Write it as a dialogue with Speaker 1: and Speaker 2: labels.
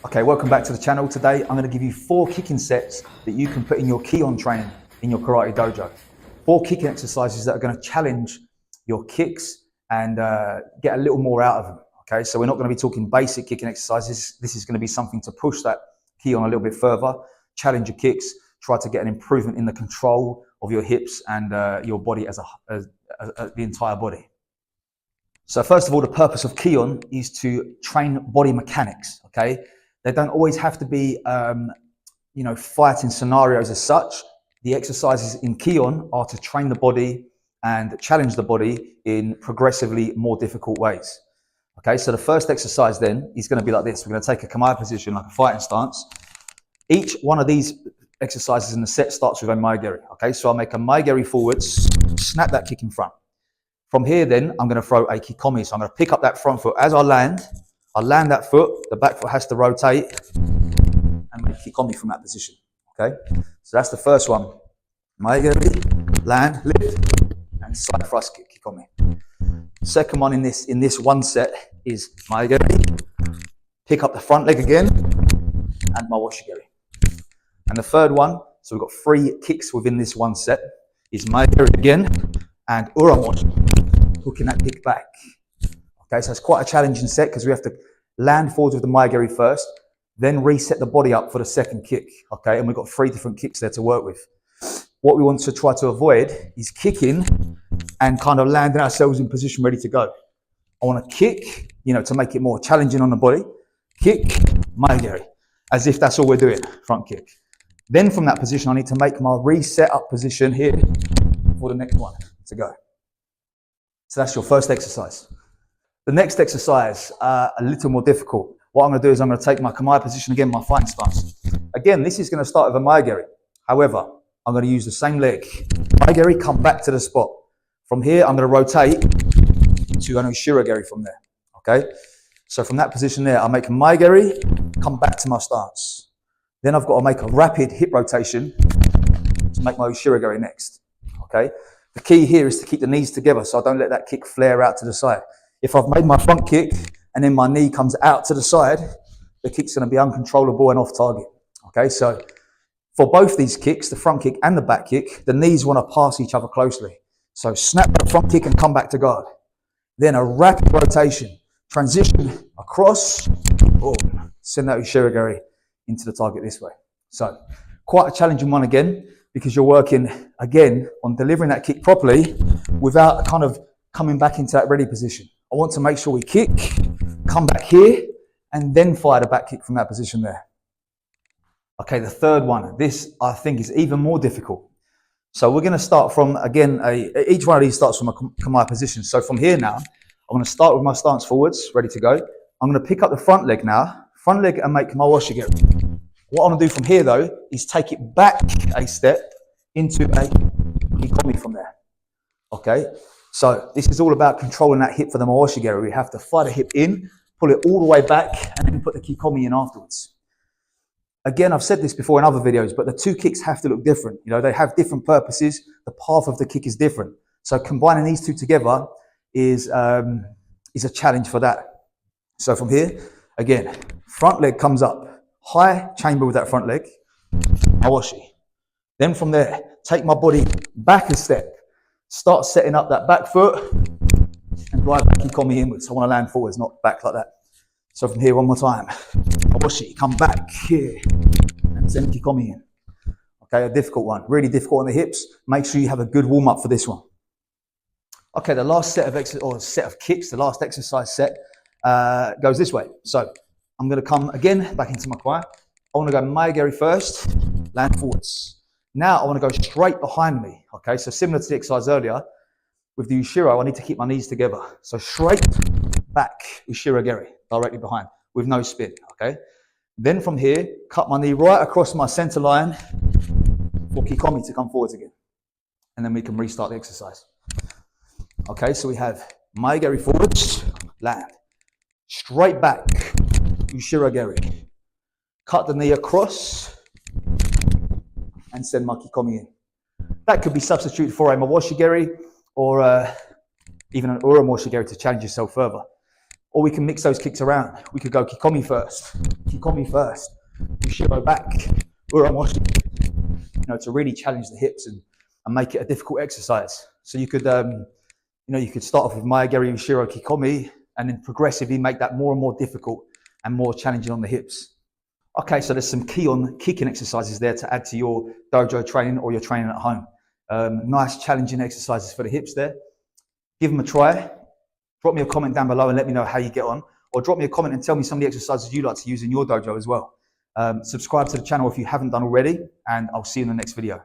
Speaker 1: Okay, welcome back to the channel. Today I'm going to give you 4 kicking sets that you can put in your Kion training in your karate dojo. 4 kicking exercises that are going to challenge your kicks and get a little more out of them. Okay, so we're not going to be talking basic kicking exercises. This is going to be something to push that Kion a little bit further, challenge your kicks, try to get an improvement in the control of your hips and your body as the entire body. So first of all, the purpose of Kion is to train body mechanics. Okay. They don't always have to be, fighting scenarios as such. The exercises in Kion are to train the body and challenge the body in progressively more difficult ways. Okay, so the first exercise then is going to be like this. We're going to take a Kamae position, like a fighting stance. Each one of these exercises in the set starts with a Maegeri. Okay, so I'll make a Maegeri forwards, snap that kick in front. From here then, I'm going to throw a Kikomi. So I'm going to pick up that front foot. As I land that foot, the back foot has to rotate and make Kikomi from that position. Okay, so that's the first one. Maegeri, land, lift, and side thrust kick, Kikomi. Second one in this one set is Maegeri, pick up the front leg again, and Mawoshigeri. And the third one, so we've got 3 kicks within this one set, is Maegeri again, and Uramoshi, hooking that kick back. Okay, so it's quite a challenging set because we have to land forwards with the Maegeri first, then reset the body up for the second kick. Okay, and we've got 3 different kicks there to work with. What we want to try to avoid is kicking and kind of landing ourselves in position ready to go. I want to kick, to make it more challenging on the body. Kick, Maegeri, as if that's all we're doing, front kick. Then from that position, I need to make my reset up position here for the next one to go. So that's your first exercise. The next exercise, a little more difficult. What I'm going to do is I'm going to take my Kamae position again, my fighting stance. Again, this is going to start with a Maegeri. However, I'm going to use the same leg. Maegeri, come back to the spot. From here, I'm going to rotate to an Ushirageri from there. Okay? So from that position there, I'll make a Maegeri, come back to my stance. Then I've got to make a rapid hip rotation to make my Ushirageri next. Okay? The key here is to keep the knees together so I don't let that kick flare out to the side. If I've made my front kick and then my knee comes out to the side, the kick's going to be uncontrollable and off target. Okay, so for both these kicks, the front kick and the back kick, the knees want to pass each other closely. So snap that front kick and come back to guard. Then a rapid rotation, transition across, boom, send that Ushirageri into the target this way. So quite a challenging one again, because you're working again on delivering that kick properly without kind of coming back into that ready position. I want to make sure we kick, come back here, and then fire the back kick from that position there. Okay, the third one. This, I think, is even more difficult. So we're going to start from, again, each one of these starts from a Kamae position. So from here now, I'm going to start with my stance forwards, ready to go. I'm going to pick up the front leg now, front leg, and make Mawoshigeri. What I'm going to do from here, though, is take it back a step into a Kikomi from there. Okay? So this is all about controlling that hip for the Mawoshigeri. We have to fire the hip in, pull it all the way back, and then put the Kikomi in afterwards. Again, I've said this before in other videos, but the 2 kicks have to look different. They have different purposes. The path of the kick is different. So combining these 2 together is a challenge for that. So from here, again, front leg comes up, high chamber with that front leg, Mawoshi. Then from there, take my body back a step. Start setting up that back foot and drive back Kikomi inwards. I want to land forwards, not back like that. So from here, one more time. Mawoshi, come back here and send Kikomi in. Okay, a difficult one. Really difficult on the hips. Make sure you have a good warm up for this one. Okay, the last set of kicks, the last exercise set goes this way. So I'm going to come again back into my Kamae. I want to go Maegeri first, land forwards. Now I want to go straight behind me. Okay, so similar to the exercise earlier, with the Ushiro, I need to keep my knees together. So straight back, Ushirageri, directly behind, with no spin. Okay. Then from here, cut my knee right across my center line for Kikomi to come forwards again, and then we can restart the exercise. Okay, so we have Maegeri forwards, land, straight back, Ushirageri, cut the knee across, and send my Kikomi in. That could be substituted for a Mawoshigeri or even an Uramoshigeri to challenge yourself further. Or we can mix those kicks around. We could go Kikomi first, Ushiro back, Uramoshi, to really challenge the hips and make it a difficult exercise. So you could, you could start off with Mayageri Ushiro Kikomi and then progressively make that more and more difficult and more challenging on the hips. Okay, so there's some key on kicking exercises there to add to your dojo training or your training at home. Nice challenging exercises for the hips there. Give them a try. Drop me a comment down below and let me know how you get on. Or drop me a comment and tell me some of the exercises you like to use in your dojo as well. Subscribe to the channel if you haven't done already, and I'll see you in the next video.